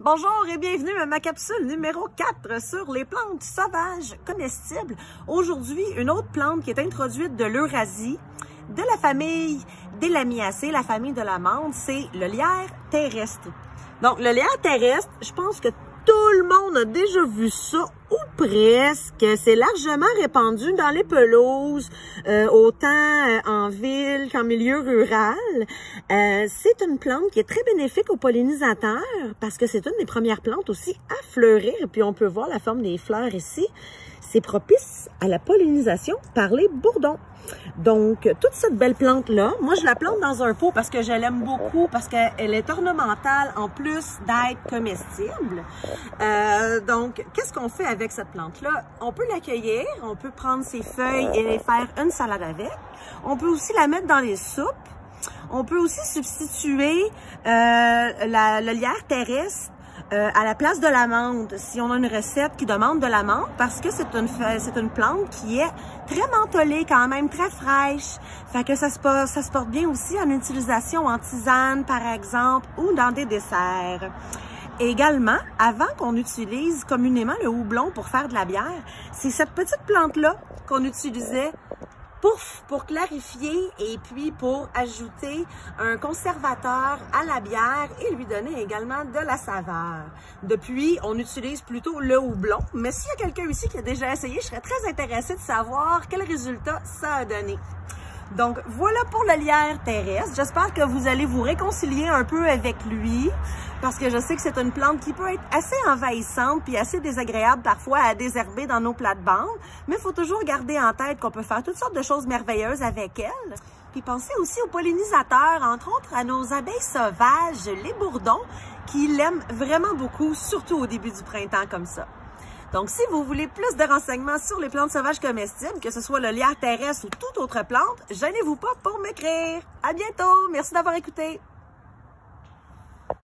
Bonjour et bienvenue à ma capsule numéro 4 sur les plantes sauvages comestibles. Aujourd'hui, une autre plante qui est introduite de l'Eurasie, de la famille des Lamiaceae, la famille de la menthe, c'est le lierre terrestre. Donc, le lierre terrestre, je pense que tout le monde a déjà vu ça, ou presque. C'est largement répandu dans les pelouses, autant en ville qu'en milieu rural. C'est une plante qui est très bénéfique aux pollinisateurs parce que c'est une des premières plantes aussi à fleurir. Et puis on peut voir la forme des fleurs ici. C'est propice à la pollinisation par les bourdons. Donc, toute cette belle plante-là, moi, je la plante dans un pot parce que je l'aime beaucoup, parce qu'elle est ornementale en plus d'être comestible. Donc, qu'est-ce qu'on fait avec cette plante-là? On peut l'accueillir, on peut prendre ses feuilles et faire une salade avec. On peut aussi la mettre dans les soupes. On peut aussi substituer le lierre terrestre à la place de la menthe, si on a une recette qui demande de la menthe, parce que c'est une plante qui est très mentholée, quand même très fraîche. Fait que ça se porte bien aussi en utilisation en tisane, par exemple, ou dans des desserts. Et également, avant qu'on utilise communément le houblon pour faire de la bière, c'est cette petite plante-là qu'on utilisait pour clarifier et puis pour ajouter un conservateur à la bière et lui donner également de la saveur. Depuis, on utilise plutôt le houblon, mais s'il y a quelqu'un ici qui a déjà essayé, je serais très intéressée de savoir quel résultat ça a donné. Donc, voilà pour le lierre terrestre. J'espère que vous allez vous réconcilier un peu avec lui parce que je sais que c'est une plante qui peut être assez envahissante puis assez désagréable parfois à désherber dans nos plates-bandes. Mais il faut toujours garder en tête qu'on peut faire toutes sortes de choses merveilleuses avec elle. Puis pensez aussi aux pollinisateurs, entre autres à nos abeilles sauvages, les bourdons, qui l'aiment vraiment beaucoup, surtout au début du printemps comme ça. Donc, si vous voulez plus de renseignements sur les plantes sauvages comestibles, que ce soit le lierre terrestre ou toute autre plante, gênez-vous pas pour m'écrire. À bientôt! Merci d'avoir écouté!